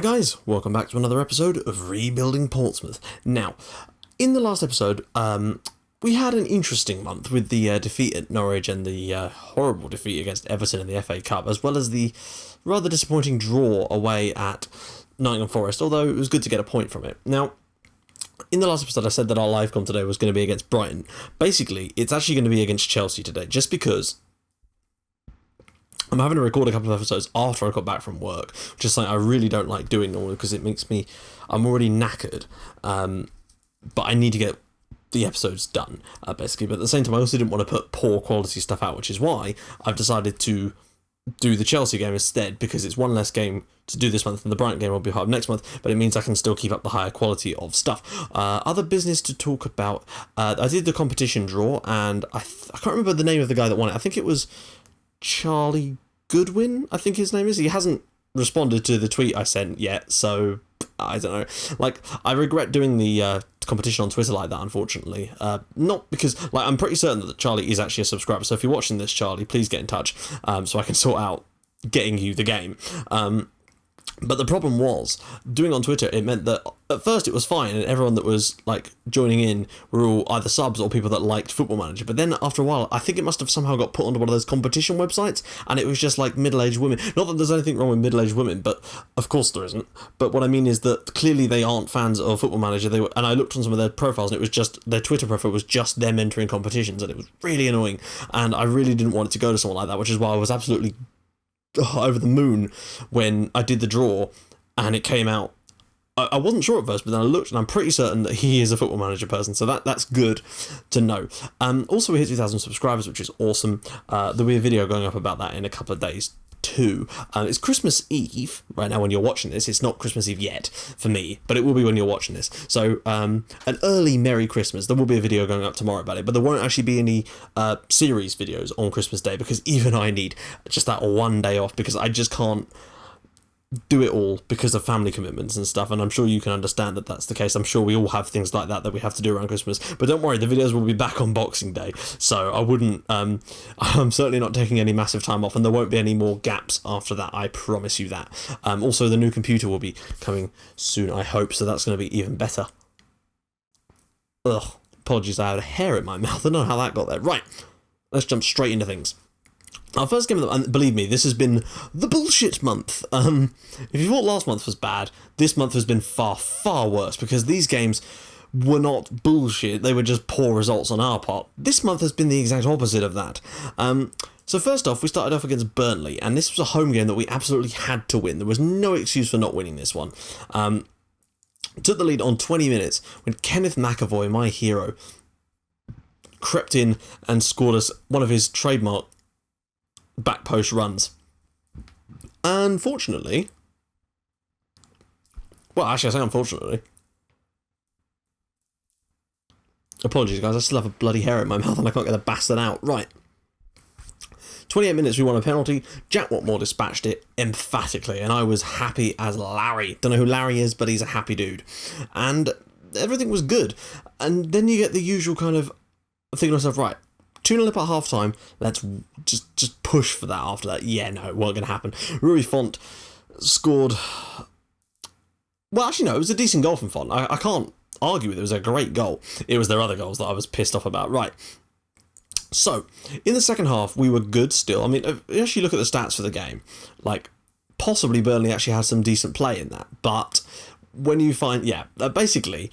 guys, welcome back to another episode of Rebuilding Portsmouth. Now, in the last episode, we had an interesting month with the defeat at Norwich and the horrible defeat against Everton in the FA Cup, as well as the rather disappointing draw away at Nottingham Forest, although it was good to get a point from it. Now, in the last episode, I said that our live com today was going to be against Brighton. Basically, it's actually going to be against Chelsea today, just because I'm having to record a couple of episodes after I got back from work, which is something I really don't like doing normally because it makes me, I'm already knackered, but I need to get the episodes done, basically. But at the same time, I also didn't want to put poor quality stuff out, which is why I've decided to do the Chelsea game instead, because it's one less game to do this month, and the Brighton game will be part of next month, but it means I can still keep up the higher quality of stuff. Other business to talk about, I did the competition draw, and I can't remember the name of the guy that won it. I think it was Charlie Goodwin, I think his name is. He hasn't responded to the tweet I sent yet, so I don't know. Like, I regret doing the competition on Twitter like that, unfortunately. Not because, like, I'm pretty certain that Charlie is actually a subscriber, so if you're watching this, Charlie, please get in touch so I can sort out getting you the game. But the problem was, doing on Twitter, it meant that at first it was fine, and everyone that was, like, joining in were all either subs or people that liked Football Manager. But then, after a while, I think it must have somehow got put onto one of those competition websites, and it was just, like, middle-aged women. Not that there's anything wrong with middle-aged women, but of course there isn't. But what I mean is that clearly they aren't fans of Football Manager. They were, and I looked on some of their profiles, and it was just, their Twitter profile was just them entering competitions, and it was really annoying. And I really didn't want it to go to someone like that, which is why I was absolutely over the moon when I did the draw and it came out. I wasn't sure at first, but then I looked and I'm pretty certain that he is a Football Manager person, so that's good to know. Also, we hit 2,000 subscribers, which is awesome. There'll be a video going up about that in a couple of days too. It's Christmas Eve right now when you're watching this. It's not Christmas Eve yet for me, but it will be when you're watching this. So an early Merry Christmas. There will be a video going up tomorrow about it, but there won't actually be any series videos on Christmas Day, because even I need just that one day off, because I just can't do it all because of family commitments and stuff, and I'm sure you can understand that that's the case. I'm sure we all have things like that we have to do around Christmas, but don't worry, the videos will be back on Boxing Day, so I wouldn't I'm certainly not taking any massive time off, and there won't be any more gaps after that, I promise you that. Also, the new computer will be coming soon, I hope, so that's going to be even better. Ugh, apologies, I had a hair in my mouth. I don't know how that got there. Right, let's jump straight into things. Our first game of the month, and believe me, this has been the bullshit month. If you thought last month was bad, this month has been far, far worse, because these games were not bullshit, they were just poor results on our part. This month has been the exact opposite of that. So first off, we started off against Burnley, and this was a home game that we absolutely had to win. There was no excuse for not winning this one. Took the lead on 20 minutes when Kenneth McAvoy, my hero, crept in and scored us one of his trademark back post runs. Unfortunately, well, actually I say unfortunately, apologies guys, I still have a bloody hair in my mouth and I can't get the bastard out. Right, 28 minutes we won a penalty. Jack Watmore dispatched it emphatically, and I was happy as Larry. Don't know who Larry is, but he's a happy dude, and everything was good. And then you get the usual kind of thinking to myself, right, 2-0 up at half time, let's just push for that after that. Yeah, no, it wasn't going to happen. Rui Font scored. Well, actually, no, it was a decent goal from Font. I can't argue with it. It was a great goal. It was their other goals that I was pissed off about. Right. So, in the second half, we were good still. I mean, if you actually look at the stats for the game, like, possibly Burnley actually had some decent play in that. But when you find, basically,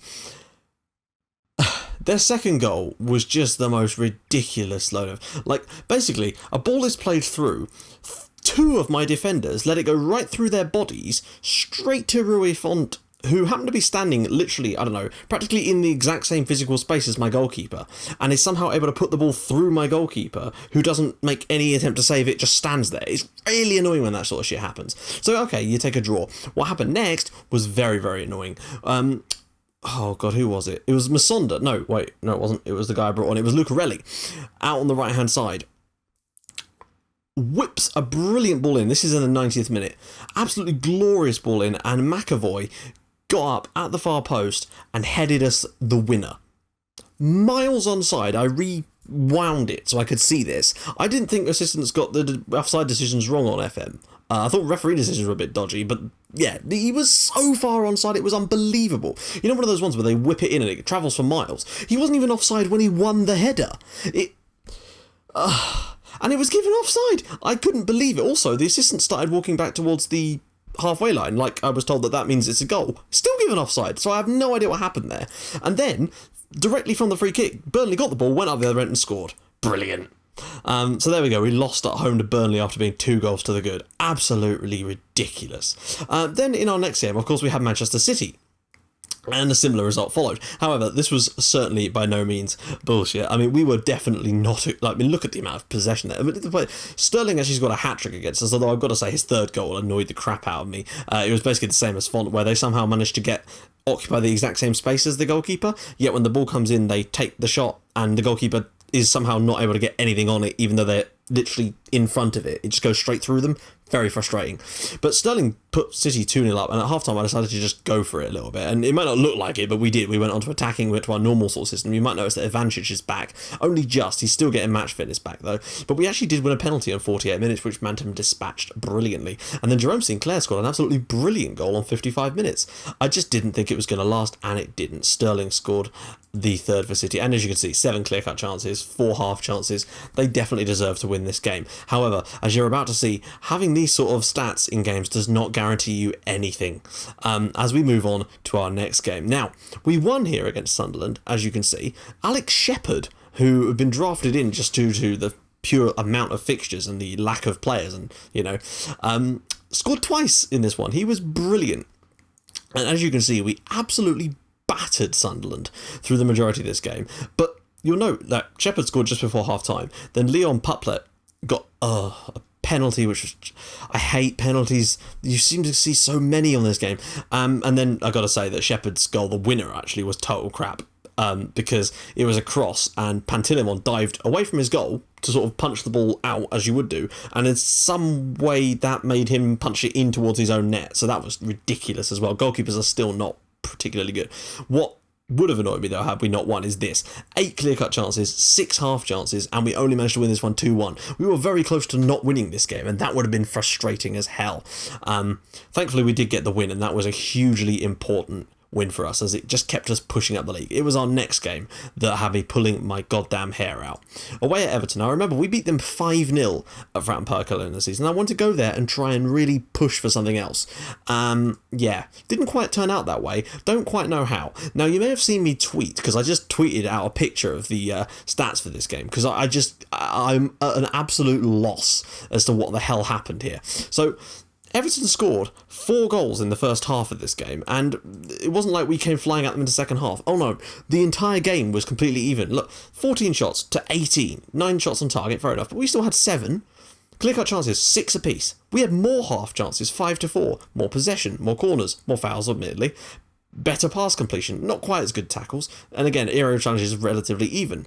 their second goal was just the most ridiculous load of, like, basically, a ball is played through, two of my defenders let it go right through their bodies, straight to Rui Font, who happened to be standing literally, I don't know, practically in the exact same physical space as my goalkeeper, and is somehow able to put the ball through my goalkeeper, who doesn't make any attempt to save it, just stands there. It's really annoying when that sort of shit happens. So, okay, you take a draw. What happened next was very, very annoying. Oh god, who was it? It was Masonda. No, wait, no, it wasn't. It was the guy I brought on. It was Lucarelli, out on the right hand side. Whips a brilliant ball in. This is in the 90th minute. Absolutely glorious ball in, and McAvoy got up at the far post and headed us the winner. Miles onside, I rewound it so I could see this. I didn't think assistants got the offside decisions wrong on FM. I thought referee decisions were a bit dodgy, but Yeah, he was so far onside, it was unbelievable. You know, one of those ones where they whip it in and it travels for miles. He wasn't even offside when he won the header. And it was given offside. I couldn't believe it. Also, the assistant started walking back towards the halfway line, like I was told that means it's a goal. Still given offside, so I have no idea what happened there. And then, directly from the free kick, Burnley got the ball, went up the other end and scored. Brilliant. So there we go, we lost at home to Burnley after being 2 goals to the good. Absolutely ridiculous. Then in our next game, of course, we had Manchester City. And a similar result followed. However, this was certainly by no means bullshit. I mean, we were definitely not... I mean, look at the amount of possession there. Sterling actually got a hat-trick against us, although I've got to say his third goal annoyed the crap out of me. It was basically the same as Font, where they somehow managed to occupy the exact same space as the goalkeeper, yet when the ball comes in, they take the shot, and the goalkeeper is somehow not able to get anything on it, even though they're literally in front of it. It just goes straight through them. Very frustrating. But Sterling put City 2-0 up, and at half-time I decided to just go for it a little bit. And it might not look like it, but we did. We went on to attacking, we went to our normal sort of system. You might notice that Ivančić is back. Only just. He's still getting match fitness back, though. But we actually did win a penalty on 48 minutes, which Manton dispatched brilliantly. And then Jerome Sinclair scored an absolutely brilliant goal on 55 minutes. I just didn't think it was going to last, and it didn't. Sterling scored the third for City, and as you can see, 7 clear-cut chances, 4 half chances. They definitely deserve to win this game. However, as you're about to see, having these sort of stats in games does not guarantee you anything. As we move on to our next game. Now, we won here against Sunderland, as you can see. Alex Shepherd, who had been drafted in just due to the pure amount of fixtures and the lack of players, and, you know, scored twice in this one. He was brilliant. And as you can see, we absolutely battered Sunderland through the majority of this game. But you'll note that Shepherd scored just before half-time. Then Leon Puplet got a penalty, which was... I hate penalties. You seem to see so many on this game. And then I got to say that Shepherd's goal, the winner, actually was total crap. Because it was a cross and Pantilimon dived away from his goal to sort of punch the ball out, as you would do, and in some way that made him punch it in towards his own net. So that was ridiculous as well. Goalkeepers are still not particularly good. What would have annoyed me, though, had we not won, is this: 8 clear-cut chances, 6 half chances, and we only managed to win this one 2-1. We were very close to not winning this game, and that would have been frustrating as hell. Thankfully, we did get the win, and that was a hugely important win for us, as it just kept us pushing up the league. It was our next game that had me pulling my goddamn hair out. Away at Everton, I remember we beat them 5-0 at Fratton Park earlier in the season. I wanted to go there and try and really push for something else. Yeah, didn't quite turn out that way. Don't quite know how. Now, you may have seen me tweet, because I just tweeted out a picture of the stats for this game, because I'm at an absolute loss as to what the hell happened here. So, Everton scored 4 goals in the first half of this game, and it wasn't like we came flying at them in the second half. Oh no, the entire game was completely even. Look, 14 shots to 18, 9 shots on target, fair enough, but we still had 7 clear-cut chances, 6 apiece. We had more half chances, 5-4, more possession, more corners, more fouls, admittedly, better pass completion, not quite as good tackles, and again, aerial challenges relatively even.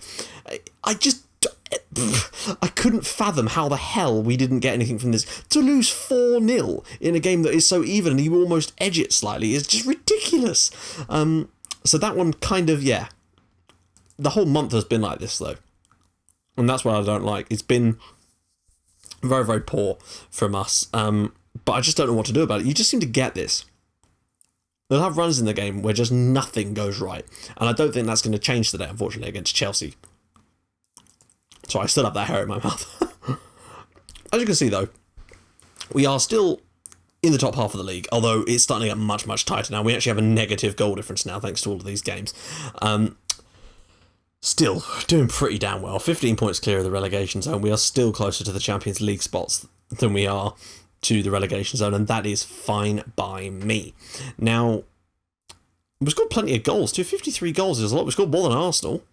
I couldn't fathom how the hell we didn't get anything from this. To lose 4-0 in a game that is so even and you almost edge it slightly is just ridiculous. So that one kind of, yeah. The whole month has been like this, though. And that's what I don't like. It's been very, very poor from us. But I just don't know what to do about it. You just seem to get this. They'll have runs in the game where just nothing goes right. And I don't think that's going to change today, unfortunately, against Chelsea. So I still have that hair in my mouth. As you can see, though, we are still in the top half of the league, although it's starting to get much, much tighter now. We actually have a negative goal difference now, thanks to all of these games. Still doing pretty damn well. 15 points clear of the relegation zone. We are still closer to the Champions League spots than we are to the relegation zone, and that is fine by me. Now, we've scored plenty of goals, too. 53 goals is a lot. We've scored more than Arsenal,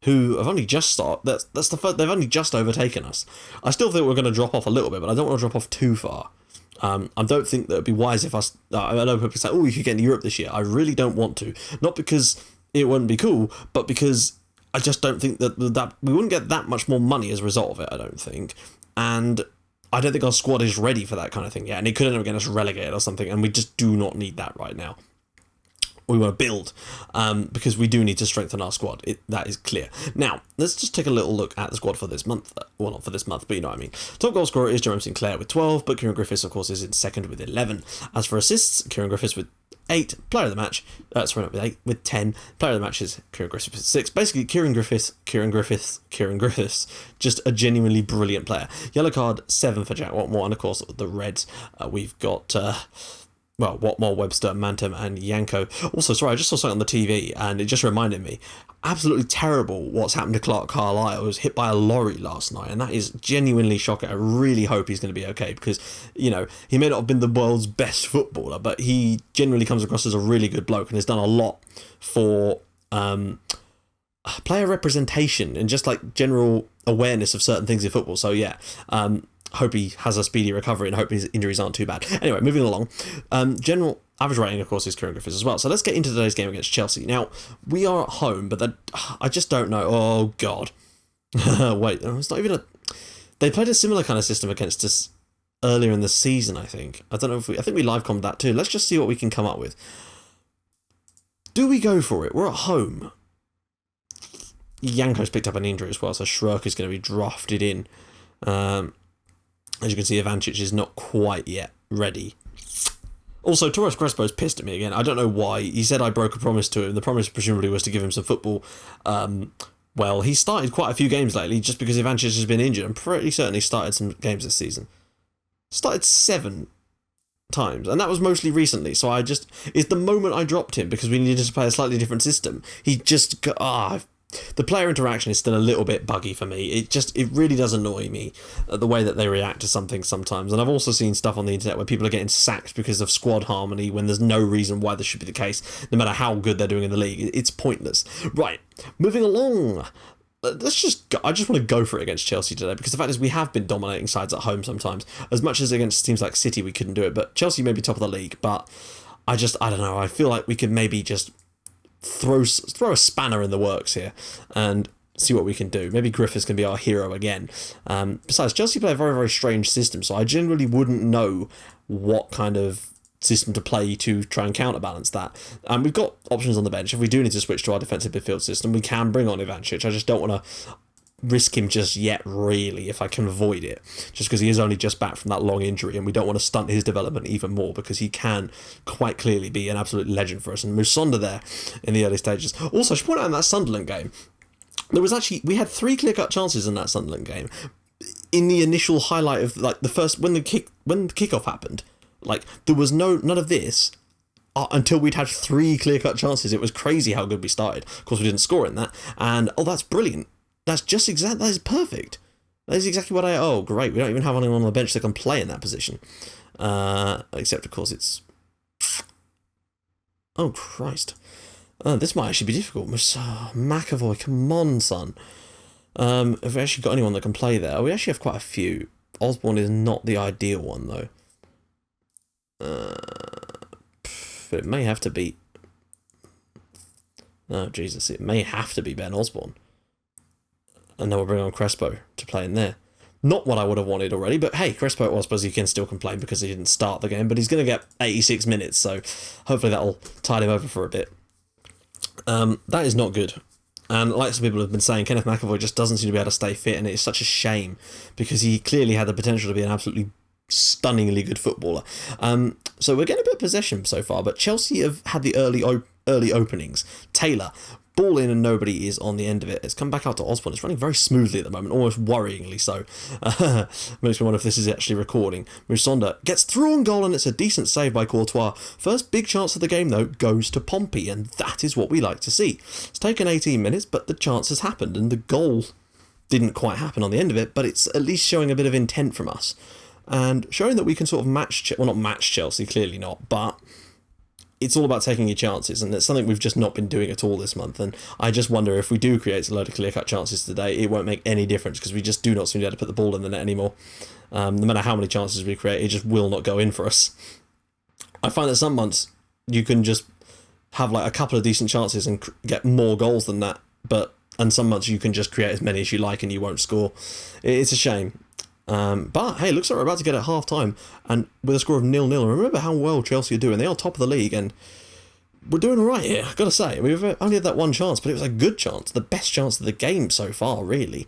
who have only just started. That's the first, they've only just overtaken us. I still think we're going to drop off a little bit, but I don't want to drop off too far. I don't think that it'd be wise if I know people say, oh, you could get into Europe this year. I really don't want to. Not because it wouldn't be cool, but because I just don't think that we wouldn't get that much more money as a result of it, I don't think. And I don't think our squad is ready for that kind of thing yet. And it could end up getting us relegated or something, and we just do not need that right now. We want to build, because we do need to strengthen our squad. That is clear. Now, let's just take a little look at the squad for this month. Well, not for this month, but you know what I mean. Top goal scorer is Jerome Sinclair with 12, but Kieran Griffiths, of course, is in second with 11. As for assists, Kieran Griffiths with 8, player of the match, sorry, not with 8, with 10, player of the match is Kieran Griffiths with 6. Basically, Kieran Griffiths, just a genuinely brilliant player. Yellow card, 7 for Jack Watmore, and of course, the Reds, we've got... Watmore, Webster, Mantum, and Yanko. Also, sorry, I just saw something on the TV, and it just reminded me, absolutely terrible what's happened to Clark Carlisle. He was hit by a lorry last night, and that is genuinely shocking. I really hope he's going to be okay, because, you know, he may not have been the world's best footballer, but he generally comes across as a really good bloke, and has done a lot for player representation and just, like, general awareness of certain things in football. So, yeah, hope he has a speedy recovery and hope his injuries aren't too bad. Anyway, moving along. General average rating, of course, is Kieran Griffiths as well. So let's get into today's game against Chelsea. Now, we are at home, but I just don't know. Oh, God. Wait, it's not even a... They played a similar kind of system against us earlier in the season, I think. I don't know if I think we live-commed that too. Let's just see what we can come up with. Do we go for it? We're at home. Yanko's picked up an injury as well, so Schröck is going to be drafted in. As you can see, Ivancic is not quite yet ready. Also, Torres Crespo's pissed at me again. I don't know why. He said I broke a promise to him. The promise presumably was to give him some football. Well, he started quite a few games lately just because Ivancic has been injured. I'm pretty certain he started some games this season. Started 7 times, and that was mostly recently. So it's the moment I dropped him because we needed to play a slightly different system. He just the player interaction is still a little bit buggy for me. It really does annoy me, the way that they react to something sometimes. And I've also seen stuff on the internet where people are getting sacked because of squad harmony when there's no reason why this should be the case, no matter how good they're doing in the league. It's pointless. Right, moving along. I just want to go for it against Chelsea today, because the fact is we have been dominating sides at home sometimes. As much as against teams like City we couldn't do it, but Chelsea may be top of the league, but I don't know. I feel like we could maybe just throw a spanner in the works here and see what we can do. Maybe Griffiths can be our hero again. Besides, Chelsea play a very, very strange system, so I generally wouldn't know what kind of system to play to try and counterbalance that. We've got options on the bench. If we do need to switch to our defensive midfield system, we can bring on Ivancic. I just don't want to risk him just yet, really, if I can avoid it, just because he is only just back from that long injury, and we don't want to stunt his development even more, because he can quite clearly be an absolute legend for us. And Musonda there in the early stages. Also, I should point out in that Sunderland game, we had 3 clear-cut chances in that Sunderland game. In the initial highlight of, like, the first, when the kickoff happened, like, there was none of this until we'd had 3 clear-cut chances. It was crazy how good we started. Of course, we didn't score in that, and that's brilliant. That's just that is perfect. That is exactly what great. We don't even have anyone on the bench that can play in that position. Except, of course, it's... Oh, Christ. This might actually be difficult. McAvoy, come on, son. Have we actually got anyone that can play there? We actually have quite a few. Osborne is not the ideal one, though. But it may have to be... Oh, Jesus. It may have to be Ben Osborne. And then we'll bring on Crespo to play in there. Not what I would have wanted already, but hey, Crespo, I suppose he can still complain because he didn't start the game, but he's going to get 86 minutes, so hopefully that'll tide him over for a bit. That is not good. And like some people have been saying, Kenneth McAvoy just doesn't seem to be able to stay fit, and it's such a shame because he clearly had the potential to be an absolutely stunningly good footballer. So we're getting a bit of possession so far, but Chelsea have had the early openings. Taylor, ball in and nobody is on the end of it. It's come back out to Osborne. It's running very smoothly at the moment, almost worryingly so. Makes me wonder if this is actually recording. Musonda gets through on goal, and it's a decent save by Courtois. First big chance of the game, though, goes to Pompey, and that is what we like to see. It's taken 18 minutes, but the chance has happened, and the goal didn't quite happen on the end of it, but it's at least showing a bit of intent from us. And showing that we can sort of not match Chelsea, clearly not, but it's all about taking your chances, and it's something we've just not been doing at all this month. And I just wonder if we do create a load of clear-cut chances today, it won't make any difference because we just do not seem to be able to put the ball in the net anymore. No matter how many chances we create, it just will not go in for us. I find that some months you can just have like a couple of decent chances and get more goals than that, and some months you can just create as many as you like and you won't score. It's a shame. But hey, looks like we're about to get at half time, and with a score of 0-0. Remember how well Chelsea are doing. They are top of the league, and we're doing all right here, I've got to say. We've only had that one chance, but it was a good chance. The best chance of the game so far, really.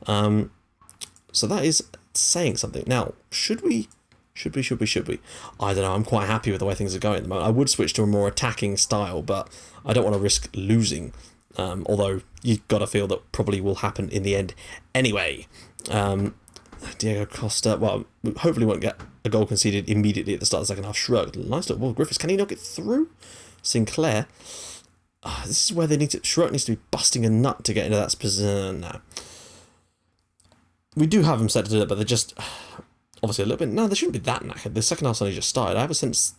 So that is saying something. Now, should we? I don't know, I'm quite happy with the way things are going at the moment. I would switch to a more attacking style, but I don't want to risk losing. Although, you've got to feel that probably will happen in the end anyway. Diego Costa, well, we hopefully won't get a goal conceded immediately at the start of the second half. Shrugged. Nice little ball. Griffiths, can he knock it through? Sinclair. This is where they need to... Shrugged needs to be busting a nut to get into that position. No. We do have them set to do it, but they're just... Obviously a little bit... No, they shouldn't be that knackered. The second half's only just started. I have a sense...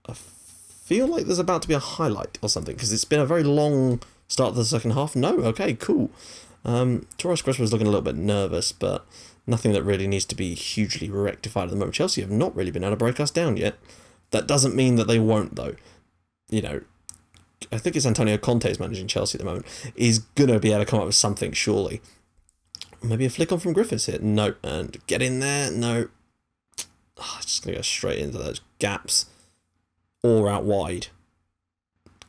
I feel like there's about to be a highlight or something, because it's been a very long start of the second half. No? Okay, cool. Torres Crespo was looking a little bit nervous, but... Nothing that really needs to be hugely rectified at the moment. Chelsea have not really been able to break us down yet. That doesn't mean that they won't, though. You know, I think it's Antonio Conte's managing Chelsea at the moment. He's going to be able to come up with something, surely. Maybe a flick on from Griffiths here. No. And get in there. No. Just going to go straight into those gaps. Or out wide.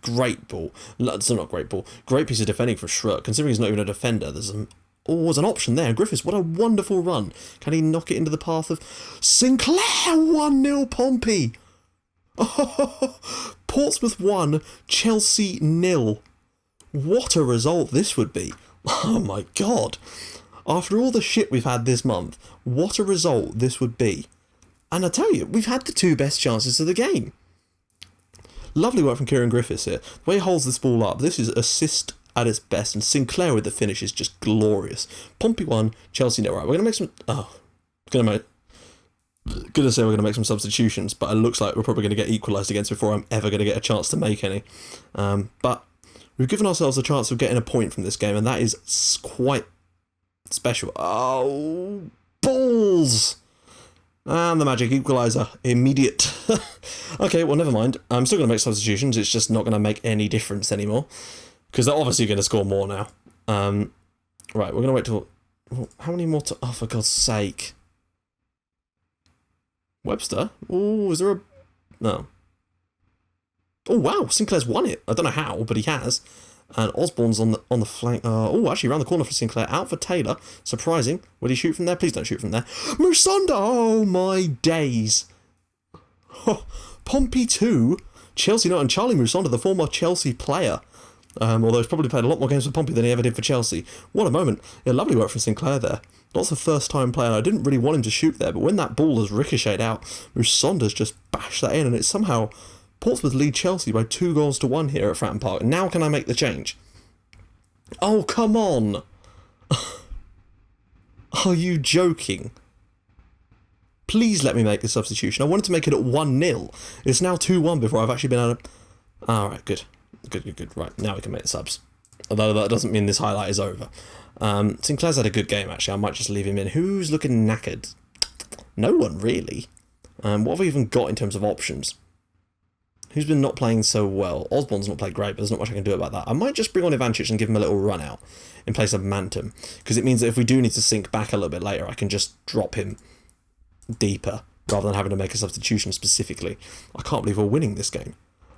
Great ball. It's not great ball. Great piece of defending from Schröck. Considering he's not even a defender, there's an option there. Griffiths, what a wonderful run. Can he knock it into the path of Sinclair? 1-0 Pompey. Oh, Portsmouth 1, Chelsea 0. What a result this would be. Oh my god. After all the shit we've had this month, what a result this would be. And I tell you, we've had the two best chances of the game. Lovely work from Kieran Griffiths here. The way he holds this ball up, this is assist at its best, and Sinclair with the finish is just glorious. Pompey 1, Chelsea 0. Right, we're going to make some... Gonna say we're going to make some substitutions, but it looks like we're probably going to get equalised against before I'm ever going to get a chance to make any. But we've given ourselves a chance of getting a point from this game, and that is quite special. Oh, balls! And the magic equaliser. Immediate. Okay, well, never mind. I'm still going to make substitutions. It's just not going to make any difference anymore. Because they're obviously going to score more now. Right, we're going to wait till... How many more... Oh, for God's sake. Webster? Oh, is there a... No. Oh, wow. Sinclair's won it. I don't know how, but he has. And Osborne's on the flank. Oh, actually, around the corner for Sinclair. Out for Taylor. Surprising. Would he shoot from there? Please don't shoot from there. Musonda! Oh, my days. Oh, Pompey 2. Chelsea not. And Charlie Musonda, the former Chelsea player. Although he's probably played a lot more games for Pompey than he ever did for Chelsea. What a moment. Yeah, lovely work from Sinclair there. Lots of first-time player. I didn't really want him to shoot there, but when that ball has ricocheted out, Musonda's just bashed that in, and it's somehow... Portsmouth lead Chelsea by 2-1 here at Fratton Park. Now can I make the change? Oh, come on! Are you joking? Please let me make the substitution. I wanted to make it at 1-0. It's now 2-1 before I've actually been able to... Alright, good. Good. Right, now we can make the subs. Although that doesn't mean this highlight is over. Sinclair's had a good game, actually. I might just leave him in. Who's looking knackered? No one, really. What have we even got in terms of options? Who's been not playing so well? Osborne's not played great, but there's not much I can do about that. I might just bring on Ivancic and give him a little run out in place of Mantum, because it means that if we do need to sink back a little bit later, I can just drop him deeper rather than having to make a substitution specifically. I can't believe we're winning this game.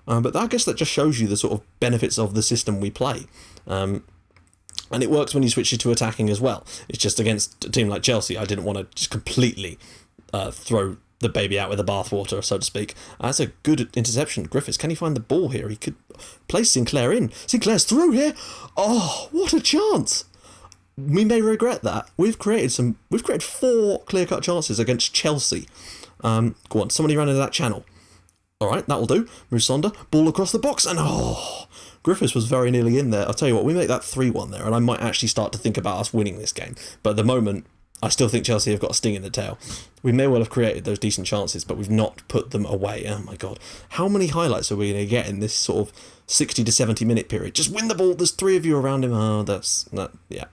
But I guess that just shows you the sort of benefits of the system we play. And it works when you switch it to attacking as well. It's just against a team like Chelsea, I didn't want to just completely throw the baby out with the bathwater, so to speak. That's a good interception. Griffiths, can he find the ball here? He could place Sinclair in. Sinclair's through here. Oh, what a chance. We may regret that. We've created 4 clear-cut chances against Chelsea. Go on, somebody ran into that channel. Alright, that'll do. Musonda, ball across the box, and Griffiths was very nearly in there. I'll tell you what, we make that 3-1 there, and I might actually start to think about us winning this game. But at the moment, I still think Chelsea have got a sting in the tail. We may well have created those decent chances, but we've not put them away. Oh my god. How many highlights are we going to get in this sort of 60 to 70 minute period? Just win the ball, there's 3 of you around him. Yeah.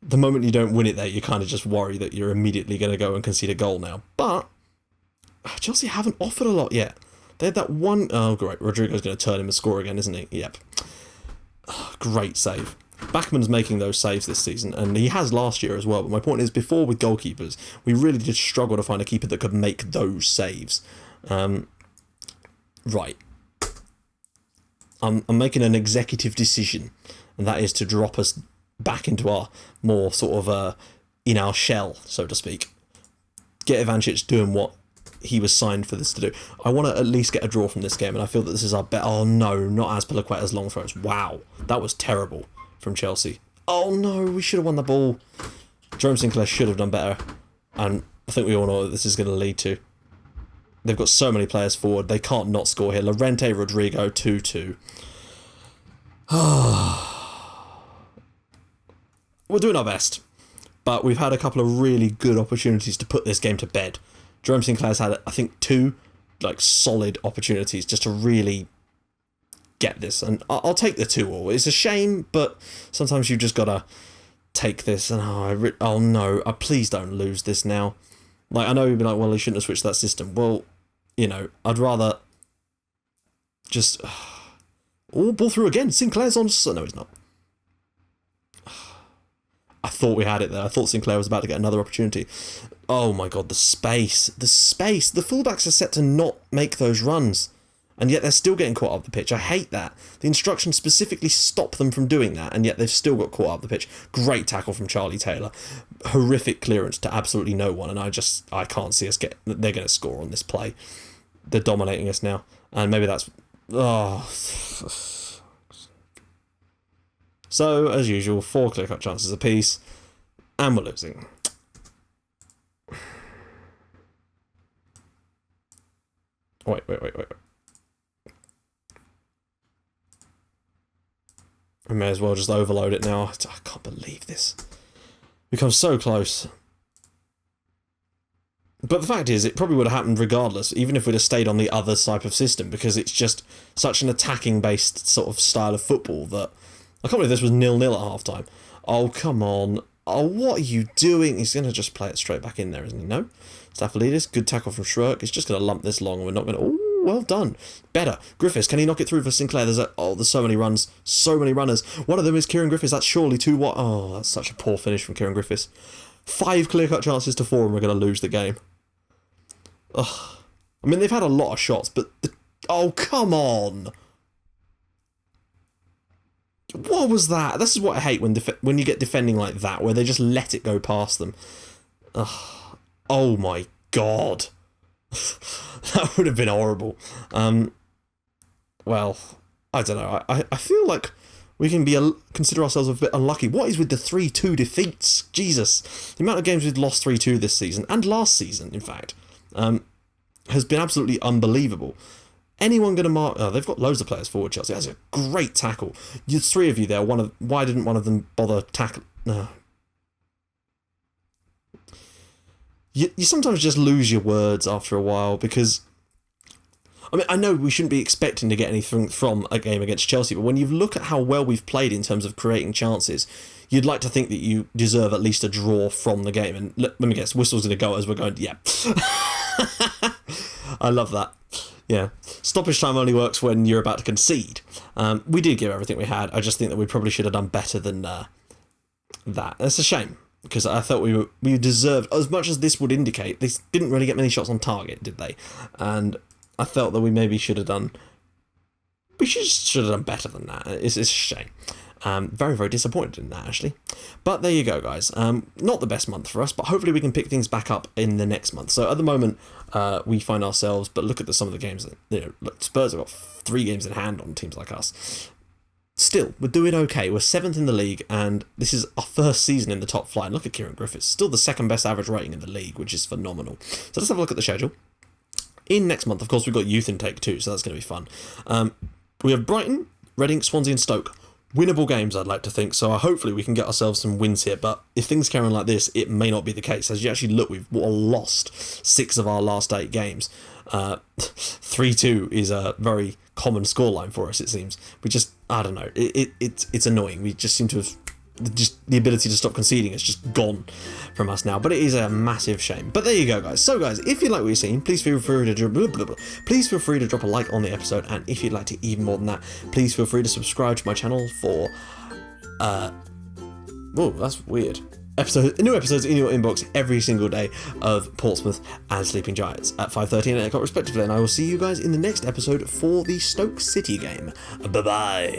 The moment you don't win it there, you kind of just worry that you're immediately going to go and concede a goal now. But Chelsea haven't offered a lot yet. They had that one... Oh, great. Rodrigo's going to turn him and score again, isn't he? Yep. Great save. Backman's making those saves this season, and he has last year as well. But my point is, before with goalkeepers, we really did struggle to find a keeper that could make those saves. Right. I'm making an executive decision, and that is to drop us back into our more sort of in our shell, so to speak. Get Ivancic doing what he was signed for this to do. I want to at least get a draw from this game, and I feel that this is our bet. Oh no, not Azpilicueta's long throws. Wow, that was terrible from Chelsea. Oh no, we should have won the ball. Jerome Sinclair should have done better, and I think we all know what this is going to lead to. They've got so many players forward, they can't not score here. Llorente, Rodrigo, 2-2. We're doing our best, but we've had a couple of really good opportunities to put this game to bed. Jerome Sinclair's had, I think, 2 solid opportunities just to really get this, and I'll take the 2-all. It's a shame, but sometimes you've just got to take this, and oh no, please don't lose this now. Like, I know you'd be like, well, he shouldn't have switched that system. Well, you know, I'd rather just... Oh, ball through again. Sinclair's on... No, he's not. I thought we had it there. I thought Sinclair was about to get another opportunity. Oh my god, the space. The space. The fullbacks are set to not make those runs, and yet they're still getting caught up the pitch. I hate that. The instructions specifically stop them from doing that, and yet they've still got caught up the pitch. Great tackle from Charlie Taylor. Horrific clearance to absolutely no one, and I can't see us get... They're going to score on this play. They're dominating us now, and maybe that's... Oh... So, as usual, 4 clear-cut chances apiece, and we're losing. Wait. We may as well just overload it now. I can't believe this. We've come so close. But the fact is, it probably would have happened regardless, even if we'd have stayed on the other type of system, because it's just such an attacking-based sort of style of football that... I can't believe this was 0-0 at half-time. Oh, come on. Oh, what are you doing? He's going to just play it straight back in there, isn't he? No? Staphylidis, good tackle from Schroek. He's just going to lump this long, and we're not going to... Oh, well done. Better. Griffiths, can he knock it through for Sinclair? There's so many runs. So many runners. One of them is Kieran Griffiths. That's surely 2-1. Oh, that's such a poor finish from Kieran Griffiths. 5 clear-cut chances to 4, and we're going to lose the game. Ugh. I mean, they've had a lot of shots, but... Oh, come on! What was that? This is what I hate when you get defending like that, where they just let it go past them. Ugh. Oh my god. That would have been horrible. Well, I don't know. I feel like we can consider ourselves a bit unlucky. What is with the 3-2 defeats? Jesus. The amount of games we've lost 3-2 this season, and last season, in fact, has been absolutely unbelievable. Anyone going to mark... Oh, they've got loads of players forward, Chelsea. That's a great tackle. There's 3 of you there. Why didn't one of them bother tackle... No. You sometimes just lose your words after a while, because... I mean, I know we shouldn't be expecting to get anything from a game against Chelsea, but when you look at how well we've played in terms of creating chances, you'd like to think that you deserve at least a draw from the game. And let me guess, whistle's going to go as we're going... Yeah. I love that. Yeah, stoppage time only works when you're about to concede. We did give everything we had. I just think that we probably should have done better than that. It's a shame, because I thought we deserved, as much as this would indicate, they didn't really get many shots on target, did they? And I felt that we maybe should have done... We should have done better than that. It's a shame. Very, very disappointed in that, actually. But there you go, guys. Not the best month for us, but hopefully we can pick things back up in the next month. So at the moment, we find ourselves... But look at some of the games. Look, Spurs have got 3 games in hand on teams like us. Still, we're doing okay. We're 7th in the league, and this is our first season in the top flight. Look at Kieran Griffiths. Still the 2nd best average rating in the league, which is phenomenal. So let's have a look at the schedule. In next month, of course, we've got youth intake too, so that's going to be fun. We have Brighton, Reading, Swansea and Stoke. Winnable games, I'd like to think, so hopefully we can get ourselves some wins here, but if things carry on like this, it may not be the case. As you actually look, we've lost 6 of our last 8 games. 3-2 is a very common scoreline for us, it seems. I don't know, it's annoying. We just seem to have... the ability to stop conceding is just gone from us now, but it is a massive shame. But there you go, guys. So guys, if you like what you're seeing, please feel free to drop a like on the episode, and if you'd like to even more than that, please feel free to subscribe to my channel for whoa, that's weird. new episodes in your inbox every single day of Portsmouth and Sleeping Giants at 5:30 and 8 o'clock respectively, and I will see you guys in the next episode for the Stoke City game. Bye bye.